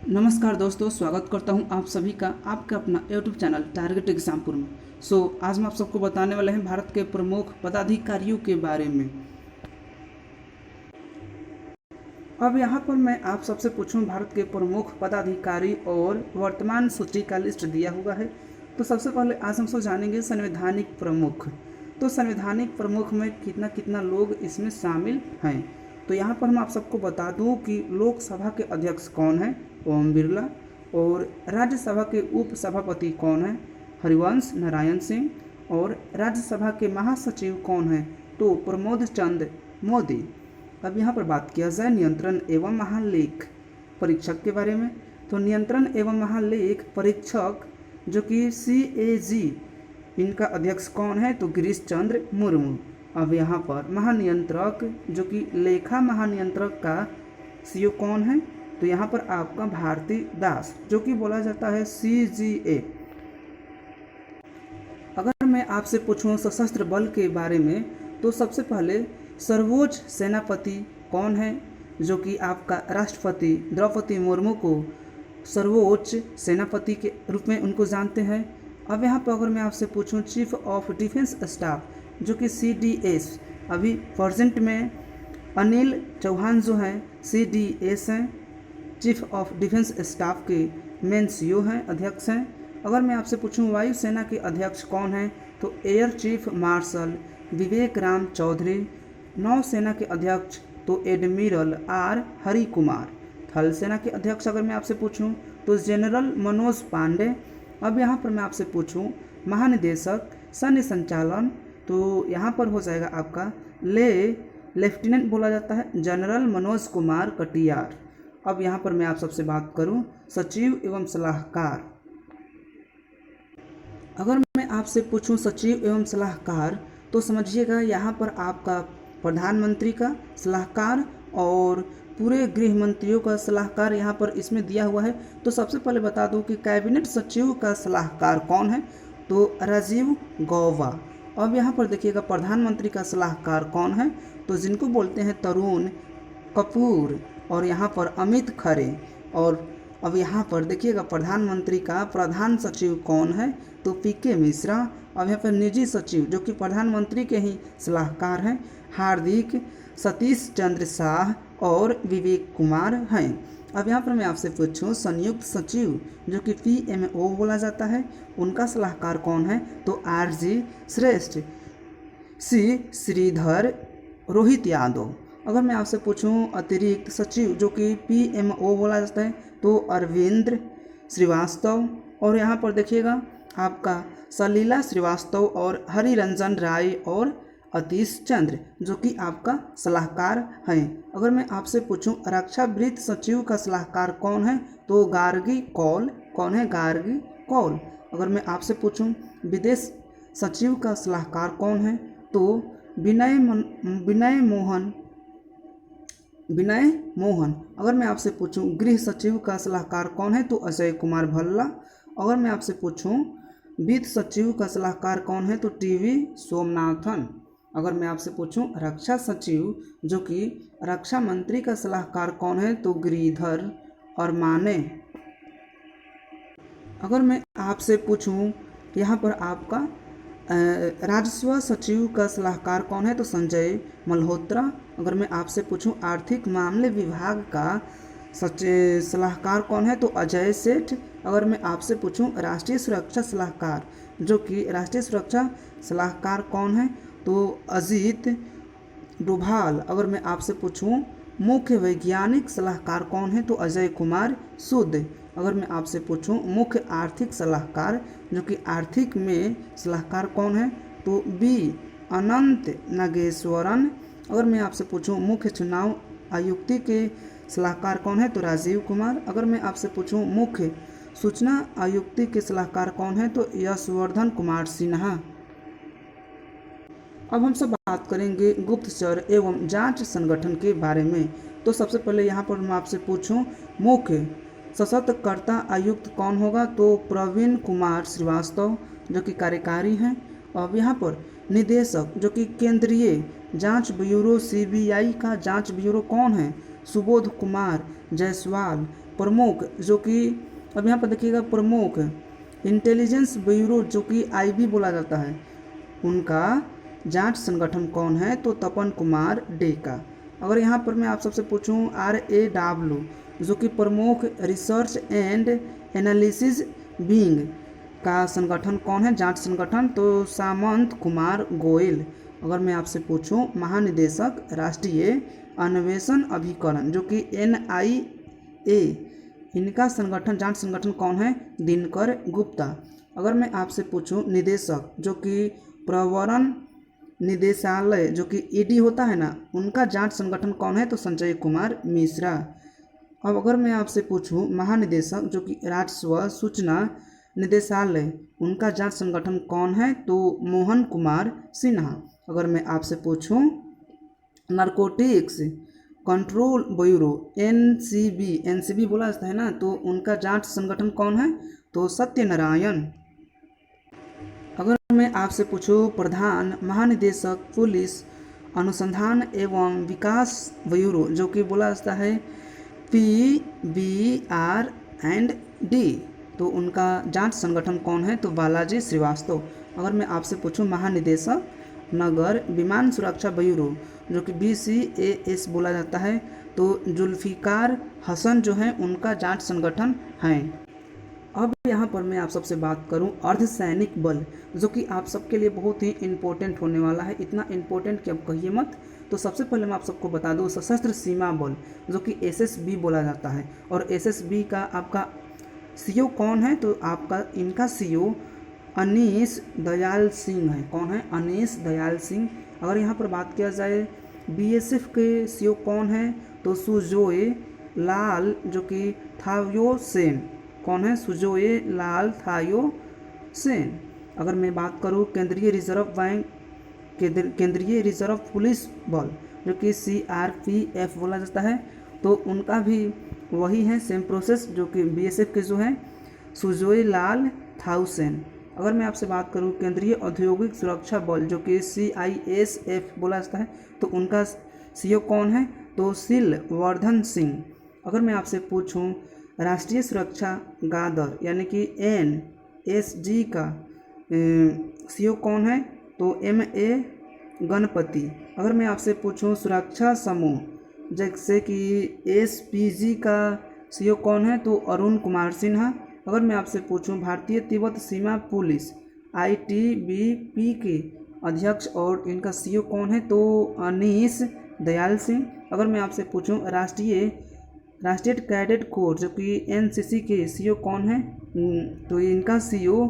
नमस्कार दोस्तों, स्वागत करता हूं आप सभी का आपका अपना YouTube चैनल टारगेट एग्जामपुर में। आज हम आप सबको बताने वाले हैं भारत के प्रमुख पदाधिकारियों के बारे में। अब यहां पर मैं आप सबसे पूछूं भारत के प्रमुख पदाधिकारी और वर्तमान सूची का लिस्ट दिया हुआ है। तो सबसे पहले आज हम सब जानेंगे संवैधानिक प्रमुख। तो संवैधानिक प्रमुख में कितना कितना लोग इसमें शामिल हैं। तो यहाँ पर हम आप सबको बता दूं कि लोकसभा के अध्यक्ष कौन है, ओम बिरला। और राज्यसभा के उप सभापति कौन है, हरिवंश नारायण सिंह। और राज्यसभा के महासचिव कौन है, तो प्रमोद चंद मोदी। अब यहाँ पर बात किया जाए नियंत्रण एवं महालेख परीक्षक के बारे में। तो नियंत्रण एवं महालेख परीक्षक जो कि CAG, इनका अध्यक्ष कौन है, तो गिरीश चंद्र मुर्मू। अब यहाँ पर महानियंत्रक जो कि लेखा महानियंत्रक का CO कौन है, तो यहाँ पर आपका भारती दास जो कि बोला जाता है CGA। अगर मैं आपसे पूछूं सशस्त्र बल के बारे में, तो सबसे पहले सर्वोच्च सेनापति कौन है, जो कि आपका राष्ट्रपति द्रौपदी मुर्मू को सर्वोच्च सेनापति के रूप में उनको जानते हैं। अब यहाँ पर अगर मैं आपसे पूछूं चीफ ऑफ डिफेंस स्टाफ जो कि CDS, अभी प्रेजेंट में अनिल चौहान जो हैं CDS हैं, चीफ ऑफ डिफेंस स्टाफ के मेन CO हैं, अध्यक्ष हैं। अगर मैं आपसे पूछूं वायुसेना के अध्यक्ष कौन हैं, तो एयर चीफ मार्शल विवेक राम चौधरी। नौसेना के अध्यक्ष तो एडमिरल R हरि कुमार। थल सेना के अध्यक्ष अगर मैं आपसे पूछूं तो जनरल मनोज पांडे। अब यहाँ पर मैं आपसे पूछूं महानिदेशक सैन्य संचालन, तो यहाँ पर हो जाएगा आपका लेफ्टिनेंट बोला जाता है जनरल मनोज कुमार कटियार। अब यहाँ पर मैं आप सबसे बात करूँ सचिव एवं सलाहकार। अगर मैं आपसे पूछूं सचिव एवं सलाहकार, तो समझिएगा यहाँ पर आपका प्रधानमंत्री का सलाहकार और पूरे गृह मंत्रियों का सलाहकार यहाँ पर इसमें दिया हुआ है। तो सबसे पहले बता दूं कि कैबिनेट सचिव का सलाहकार कौन है, तो राजीव गौबा। अब यहाँ पर देखिएगा प्रधानमंत्री का सलाहकार कौन है, तो जिनको बोलते हैं तरुण कपूर और यहाँ पर अमित खरे। और अब यहाँ पर देखिएगा प्रधानमंत्री का प्रधान सचिव कौन है, तो PK मिश्रा। अब यहाँ पर निजी सचिव जो कि प्रधानमंत्री के ही सलाहकार हैं, हार्दिक सतीश चंद्र शाह और विवेक कुमार हैं। अब यहाँ पर मैं आपसे पूछूं संयुक्त सचिव जो कि PMO बोला जाता है, उनका सलाहकार कौन है, तो RG श्रेष्ठ, C श्रीधर, रोहित यादव। अगर मैं आपसे पूछूं अतिरिक्त सचिव जो कि PMO बोला जाता है, तो अरविंद श्रीवास्तव। और यहाँ पर देखिएगा आपका सलीला श्रीवास्तव और हरिरंजन राय और अतीश चंद्र जो कि आपका सलाहकार हैं। अगर मैं आपसे पूछूं रक्षा वृत्त सचिव का सलाहकार कौन है, तो गार्गी कौल। कौन है, गार्गी कौल। अगर मैं आपसे पूछूं विदेश सचिव का सलाहकार कौन है, तो विनय मोहन। अगर मैं आपसे पूछूं गृह सचिव का सलाहकार कौन है, तो अजय कुमार भल्ला। अगर मैं आपसे पूछूं वित्त सचिव का सलाहकार कौन है, तो TV सोमनाथन। अगर मैं आपसे पूछूं रक्षा सचिव जो कि रक्षा मंत्री का सलाहकार कौन है, तो गिरिधर अरमाने। अगर मैं आपसे पूछूं यहाँ पर आपका राजस्व सचिव का सलाहकार कौन है, तो संजय मल्होत्रा। अगर मैं आपसे पूछूं आर्थिक मामले विभाग का सलाहकार कौन है, तो अजय सेठ। अगर मैं आपसे पूछूं राष्ट्रीय सुरक्षा सलाहकार जो कि राष्ट्रीय सुरक्षा सलाहकार कौन है, तो अजीत डोभाल। अगर मैं आपसे पूछूं मुख्य वैज्ञानिक सलाहकार कौन है, तो अजय कुमार सूद। अगर मैं आपसे पूछूं मुख्य आर्थिक सलाहकार जो कि आर्थिक में सलाहकार कौन है, तो B अनंत नागेश्वरन। अगर मैं आपसे पूछूं मुख्य चुनाव आयुक्त के सलाहकार कौन है, तो राजीव कुमार। अगर मैं आपसे पूछूं मुख्य सूचना आयुक्त के सलाहकार कौन है, तो यशवर्धन कुमार सिन्हा। अब हम सब बात करेंगे गुप्तचर एवं जांच संगठन के बारे में। तो सबसे पहले यहाँ पर मैं आपसे पूछूं मुख्य सशस्त्रकर्ता आयुक्त कौन होगा, तो प्रवीण कुमार श्रीवास्तव जो कि कार्यकारी हैं। अब यहाँ पर निदेशक जो कि केंद्रीय जांच ब्यूरो CBI का जांच ब्यूरो कौन है, सुबोध कुमार जायसवाल प्रमुख, जो कि अब यहाँ पर देखिएगा प्रमुख इंटेलिजेंस ब्यूरो जो कि आईबी बोला जाता है, उनका जांच संगठन कौन है? तो तपन कुमार डेका। अगर यहाँ पर मैं आप सबसे पूछूं RAW जो कि प्रमुख रिसर्च एंड एनालिसिस विंग का संगठन कौन है, जांच संगठन? तो सामंत कुमार गोयल। अगर मैं आपसे पूछूं महानिदेशक राष्ट्रीय अन्वेषण अभिकरण जो कि NIA, इनका संगठन जांच संगठन कौन है? दिनकर गुप्ता। अगर मैं आपसे पूछूं निदेशक जो कि प्रवर्तन निदेशालय जो कि ED होता है ना, उनका जांच संगठन कौन है? तो संजय कुमार मिश्रा। अब अगर मैं आपसे पूछूं महानिदेशक जो कि राजस्व सूचना निदेशालय, उनका जांच संगठन कौन है? तो मोहन कुमार सिन्हा। अगर मैं आपसे पूछूं नारकोटिक्स कंट्रोल ब्यूरो NCB बोला जाता है ना, तो उनका जांच संगठन कौन है? तो सत्यनारायण। अगर मैं आपसे पूछूं प्रधान महानिदेशक पुलिस अनुसंधान एवं विकास ब्यूरो जो कि बोला जाता है PBR&D, तो उनका जांच संगठन कौन है? तो बालाजी श्रीवास्तव। अगर मैं आपसे पूछूं महानिदेशक नगर विमान सुरक्षा ब्यूरो जो कि BCAS बोला जाता है, तो जुल्फिकार हसन जो है उनका जांच संगठन है। अब यहाँ पर मैं आप सबसे बात करूँ अर्धसैनिक बल जो कि आप सबके लिए बहुत ही इम्पोर्टेंट होने वाला है, इतना इम्पोर्टेंट कि अब कहिए मत। तो सबसे पहले मैं आप सबको बता दूँ सशस्त्र सीमा बल जो कि SSB बोला जाता है, और SSB का आपका CO कौन है? तो आपका इनका CO अनीश दयाल सिंह है। कौन है? अनीश दयाल सिंह। अगर यहाँ पर बात किया जाए BSF के CO कौन है? तो सुजोए लाल जो कि थायो सेन। कौन है? सुजोए लाल थायो सेन। अगर मैं बात करूँ केंद्रीय रिजर्व बैंक केंद्रीय रिजर्व पुलिस बल जो कि CRPF बोला जाता है, तो उनका भी वही है सेम प्रोसेस जो कि BSF के जो है सुजोए लाल थाउसेन। अगर मैं आपसे बात करूं केंद्रीय औद्योगिक सुरक्षा बल जो कि CISF बोला जाता है, तो उनका CO कौन है? तो सिलवर्धन सिंह। अगर मैं आपसे पूछूं राष्ट्रीय सुरक्षा गादर यानी कि NSG का CO कौन है? तो MA गणपति। अगर मैं आपसे पूछूं सुरक्षा समूह जैसे कि SPG का CO कौन है? तो अरुण कुमार सिन्हा। अगर मैं आपसे पूछूं भारतीय तिब्बत सीमा पुलिस ITBP के अध्यक्ष और इनका CO कौन है? तो अनीश दयाल सिंह। अगर मैं आपसे पूछूं राष्ट्रीय कैडेट कोर जो कि NCC के CO कौन है? तो इनका CO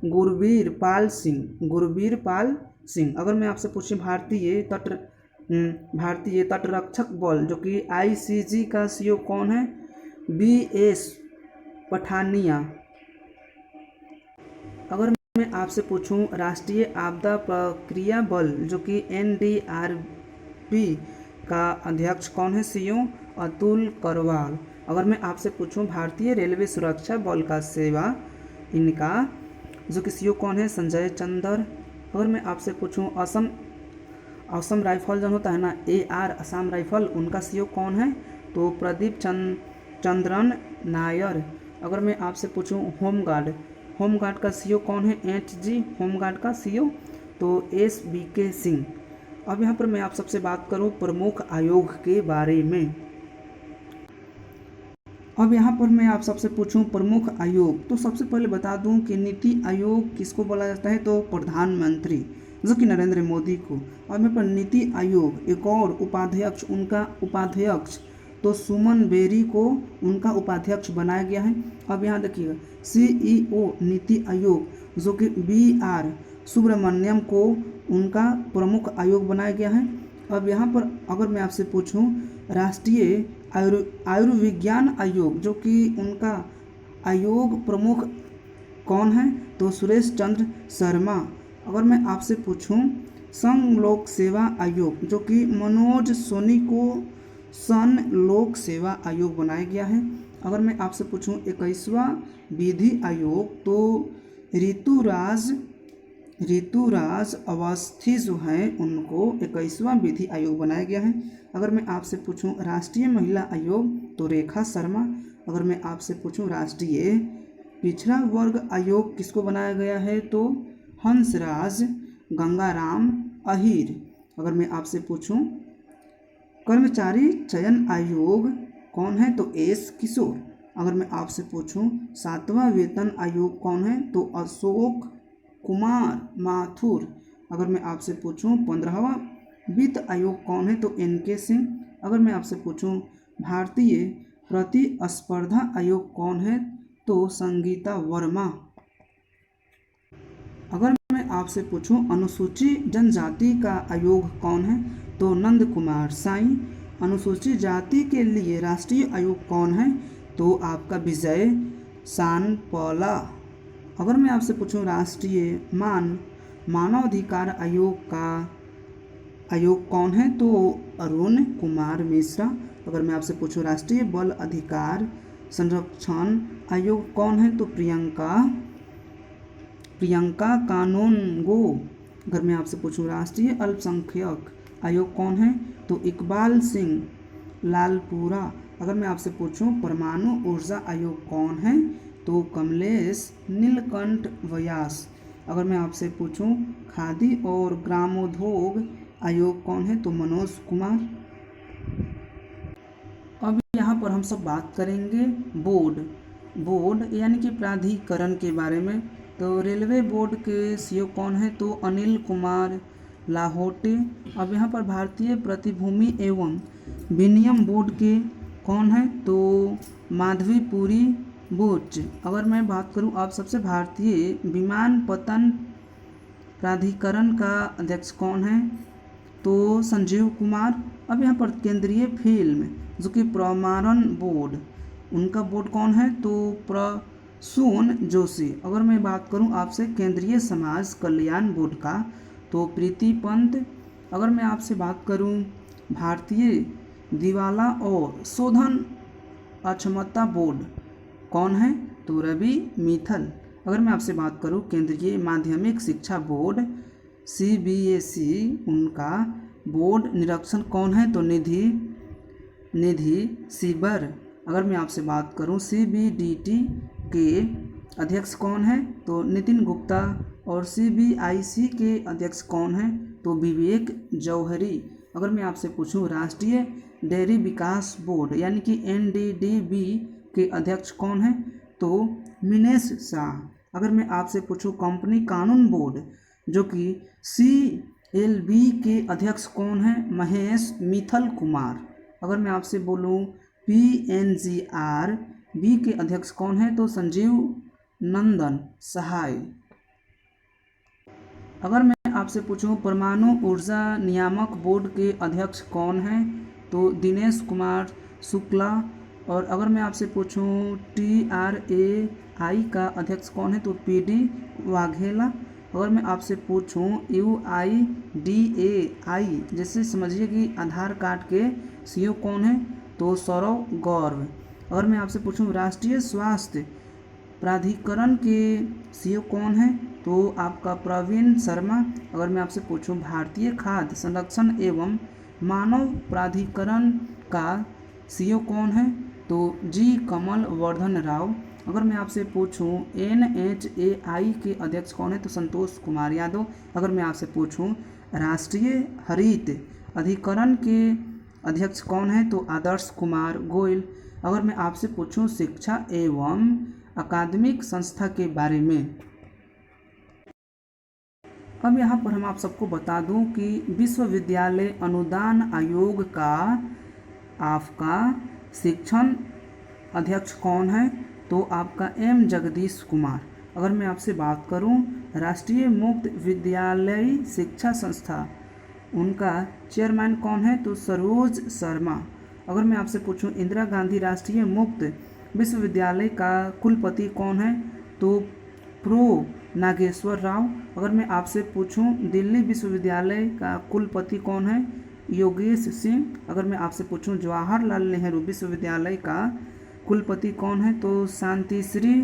गुरबीर पाल सिंह। अगर मैं आपसे पूछूं भारतीय तटरक्षक बल जो कि ICG का CO कौन है? BS पठानिया। अगर मैं आपसे पूछूं राष्ट्रीय आपदा प्रक्रिया बल जो कि NDRB का अध्यक्ष कौन है? CO अतुल करवाल। अगर मैं आपसे पूछूं भारतीय रेलवे सुरक्षा बल का सेवा इनका जो कि CO कौन है? संजय चंदर। अगर मैं आपसे पूछूं असम राइफल जो होता है ना AR असम राइफल, उनका CO कौन है? तो प्रदीप चंद्रन नायर। अगर मैं आपसे पूछूं होमगार्ड का CO कौन है? HG होमगार्ड का CO तो SBK सिंह। अब यहाँ पर मैं आप सबसे बात करूँ प्रमुख आयोग के बारे में। अब यहाँ पर मैं आप सबसे पूछूं प्रमुख आयोग, तो सबसे पहले बता दूं कि नीति आयोग किसको बोला जाता है? तो प्रधानमंत्री जो कि नरेंद्र मोदी को। और मैं पर नीति आयोग एक और उपाध्यक्ष, उनका उपाध्यक्ष तो सुमन बेरी को उनका उपाध्यक्ष बनाया गया है। अब यहाँ देखिएगा CEO नीति आयोग जो कि BR सुब्रमण्यम को उनका प्रमुख आयोग बनाया गया है। अब यहाँ पर अगर मैं आपसे पूछूं राष्ट्रीय आयुर्विज्ञान आयोग जो कि उनका आयोग प्रमुख कौन है? तो सुरेश चंद्र शर्मा। अगर मैं आपसे पूछूं संघ लोक सेवा आयोग जो कि मनोज सोनी को सन लोक सेवा आयोग बनाया गया है। अगर मैं आपसे पूछूं 21वां विधि आयोग तो ऋतुराज ऋतुराज अवस्थी जो हैं उनको 21वां विधि आयोग बनाया गया है। अगर मैं आपसे पूछूं राष्ट्रीय महिला आयोग तो रेखा शर्मा। अगर मैं आपसे पूछूं राष्ट्रीय पिछड़ा वर्ग आयोग किसको बनाया गया है तो हंसराज गंगाराम अहीर। अगर मैं आपसे पूछूं कर्मचारी चयन आयोग कौन है तो एस किशोर। अगर मैं आपसे पूछूं 7वां वेतन आयोग कौन है तो अशोक कुमार माथुर। अगर मैं आपसे पूछूं 15वां वित्त आयोग कौन है तो एन.के. सिंह। अगर मैं आपसे पूछूं भारतीय प्रतिस्पर्धा आयोग कौन है तो संगीता वर्मा। अगर मैं आपसे पूछूं अनुसूचित जनजाति का आयोग कौन है तो नंद कुमार साई। अनुसूचित जाति के लिए राष्ट्रीय आयोग कौन है तो आपका विजय सानपला। अगर मैं आपसे पूछूं राष्ट्रीय मानवाधिकार आयोग कौन है तो अरुण कुमार मिश्रा। अगर मैं आपसे पूछूं राष्ट्रीय बाल अधिकार संरक्षण आयोग कौन है तो प्रियंका कानूनगो। अगर मैं आपसे पूछूं राष्ट्रीय अल्पसंख्यक आयोग कौन है तो इकबाल सिंह लालपुरा। अगर मैं आपसे पूछूं परमाणु ऊर्जा आयोग कौन है तो कमलेश नीलकंठ व्यास। अगर मैं आपसे पूछूं खादी और ग्रामोद्योग आयोग कौन है तो मनोज कुमार। अब यहाँ पर हम सब बात करेंगे बोर्ड यानी कि प्राधिकरण के बारे में। तो रेलवे बोर्ड के सीईओ कौन है तो अनिल कुमार लाहोटे। अब यहाँ पर भारतीय प्रतिभूति एवं विनिमय बोर्ड के कौन है तो माधवीपुरी बुच। अगर मैं बात करूँ आप सबसे भारतीय विमानपत्तन प्राधिकरण का अध्यक्ष कौन है तो संजीव कुमार। अब यहाँ पर केंद्रीय फिल्म जो कि प्रमाणन बोर्ड उनका बोर्ड कौन है तो प्रसून जोशी। अगर मैं बात करूं आपसे केंद्रीय समाज कल्याण बोर्ड का तो प्रीति पंत। अगर मैं आपसे बात करूं भारतीय दिवाला और शोधन अक्षमता बोर्ड कौन है तो रवि मित्तल। अगर मैं आपसे बात करूं केंद्रीय माध्यमिक शिक्षा बोर्ड CBSE उनका बोर्ड निरीक्षण कौन है तो निधि सीबर। अगर मैं आपसे बात करूं CBDT के अध्यक्ष कौन है तो नितिन गुप्ता और CBIC के अध्यक्ष कौन है तो विवेक जौहरी। अगर मैं आपसे पूछूं राष्ट्रीय डेयरी विकास बोर्ड यानी कि NDDB के अध्यक्ष कौन है तो मिनेश शाह। अगर मैं आपसे पूछूं कंपनी कानून बोर्ड जो कि CLB के अध्यक्ष कौन है महेश मित्तल कुमार। अगर मैं आपसे बोलूं PNGRB के अध्यक्ष कौन है तो संजीव नंदन सहाय। अगर मैं आपसे पूछूं परमाणु ऊर्जा नियामक बोर्ड के अध्यक्ष कौन है तो दिनेश कुमार शुक्ला। और अगर मैं आपसे पूछूं TRAI का अध्यक्ष कौन है तो PD वाघेला। अगर मैं आपसे पूछूं UIDAI जैसे समझिए कि आधार कार्ड के सीईओ कौन है तो सौरव गौरव। अगर मैं आपसे पूछूं राष्ट्रीय स्वास्थ्य प्राधिकरण के सीईओ कौन है तो आपका प्रवीण शर्मा। अगर मैं आपसे पूछूं भारतीय खाद्य संरक्षण एवं मानव प्राधिकरण का सीईओ कौन है तो G कमल वर्धन राव। अगर मैं आपसे पूछूं NHAI के अध्यक्ष कौन है तो संतोष कुमार यादव। अगर मैं आपसे पूछूं राष्ट्रीय हरित अधिकरण के अध्यक्ष कौन है तो आदर्श कुमार गोयल। अगर मैं आपसे पूछूं शिक्षा एवं अकादमिक संस्था के बारे में। अब यहाँ पर हम आप सबको बता दूं कि विश्वविद्यालय अनुदान आयोग का आपका शिक्षण अध्यक्ष कौन है तो आपका M जगदीश कुमार। अगर मैं आपसे बात करूं राष्ट्रीय मुक्त विद्यालय शिक्षा संस्था उनका चेयरमैन कौन है तो सरोज शर्मा। अगर मैं आपसे पूछूं इंदिरा गांधी राष्ट्रीय मुक्त विश्वविद्यालय का कुलपति कौन है तो प्रो नागेश्वर राव। अगर मैं आपसे पूछूं दिल्ली विश्वविद्यालय का कुलपति कौन है योगेश सिंह। अगर मैं आपसे पूछूं जवाहरलाल नेहरू विश्वविद्यालय का कुलपति कौन है तो शांतिश्री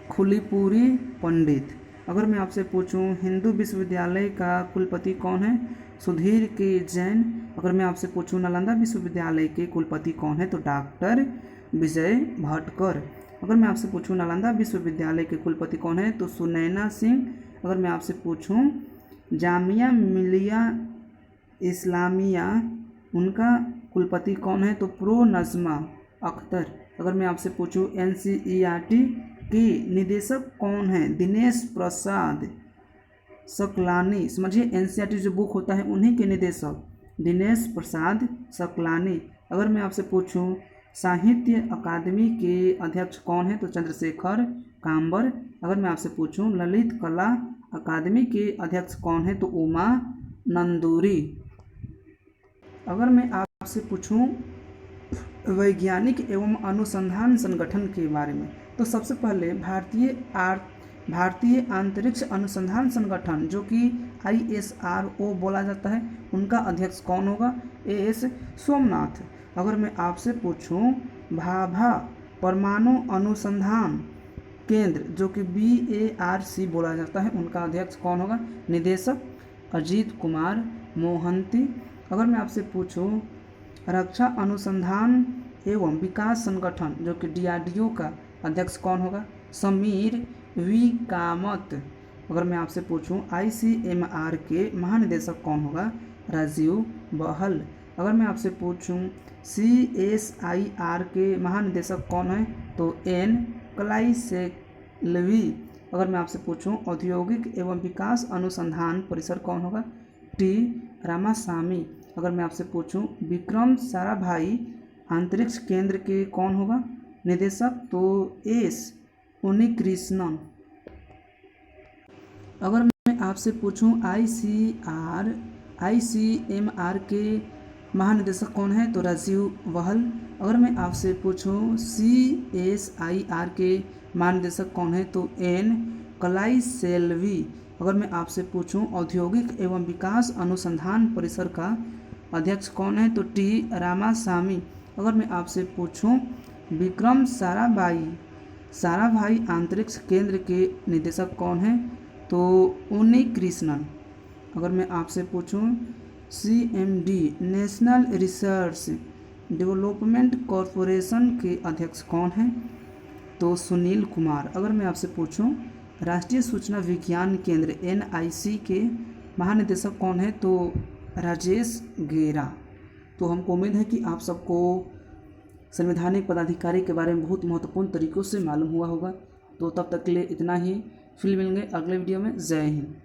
खुलीपुरी पंडित। अगर मैं आपसे पूछूं हिंदू विश्वविद्यालय का कुलपति कौन है? सुधीर के जैन। अगर मैं आपसे पूछूं नालंदा विश्वविद्यालय के कुलपति कौन है? तो डॉक्टर विजय भटकर। अगर मैं आपसे पूछूं नालंदा विश्वविद्यालय के कुलपति कौन है? तो सुनैना सिंह। अगर मैं आपसे पूछूं जामिया मिलिया इस्लामिया उनका कुलपति कौन है? तो प्रो नजमा अख्तर। अगर मैं आपसे पूछूं NCERT के निदेशक कौन है? दिनेश प्रसाद सकलानी। समझिए NCERT जो बुक होता है उन्हीं के निदेशक दिनेश प्रसाद सकलानी। अगर मैं आपसे पूछूं साहित्य अकादमी के अध्यक्ष कौन है? तो चंद्रशेखर काम्बर। अगर मैं आपसे पूछूं ललित कला अकादमी के अध्यक्ष कौन है? तो उमा नंदूरी। अगर मैं आपसे पूछूं वैज्ञानिक एवं अनुसंधान संगठन के बारे में, तो सबसे पहले भारतीय अंतरिक्ष अनुसंधान संगठन जो कि ISRO बोला जाता है, उनका अध्यक्ष कौन होगा? AS सोमनाथ। अगर मैं आपसे पूछूं भाभा परमाणु अनुसंधान केंद्र जो कि BARC बोला जाता है, उनका अध्यक्ष कौन होगा? निदेशक अजीत कुमार मोहंती। अगर मैं आपसे पूछूं रक्षा अनुसंधान एवं विकास संगठन जो कि DRDO का अध्यक्ष कौन होगा? समीर वी कामत। अगर मैं आपसे पूछूं ICMR के महानिदेशक कौन होगा? राजीव बहल। अगर मैं आपसे पूछूं CSIR के महानिदेशक कौन है? तो N कलाइसेल्वी। अगर मैं आपसे पूछूं औद्योगिक एवं विकास अनुसंधान परिसर कौन होगा? T रामासामी। अगर मैं आपसे पूछूं विक्रम साराभाई अंतरिक्ष केंद्र के कौन होगा निदेशक? तो S उन्नीकृष्णन। अगर मैं आपसे पूछूं ICMR के महानिदेशक कौन है? तो राजीव बहल। अगर मैं आपसे पूछूं CSIR के महानिदेशक कौन है? तो N कलाइसेल्वी। अगर मैं आपसे पूछूं औद्योगिक एवं विकास अनुसंधान परिसर का अध्यक्ष कौन है? तो T रामासामी। अगर मैं आपसे पूछूं विक्रम साराभाई अंतरिक्ष केंद्र के निदेशक कौन है? तो उन्नीकृष्णन। अगर मैं आपसे पूछूं CMD national research development corporation के अध्यक्ष कौन है? तो सुनील कुमार। अगर मैं आपसे पूछूं राष्ट्रीय सूचना विज्ञान केंद्र NIC के महानिदेशक कौन है? तो राजेश गेरा। तो हमको उम्मीद है कि आप सबको संवैधानिक पदाधिकारी के बारे में बहुत महत्वपूर्ण तरीक़ों से मालूम हुआ होगा। तो तब तक के लिए इतना ही, फिर मिलेंगे अगले वीडियो में। जय हिंद।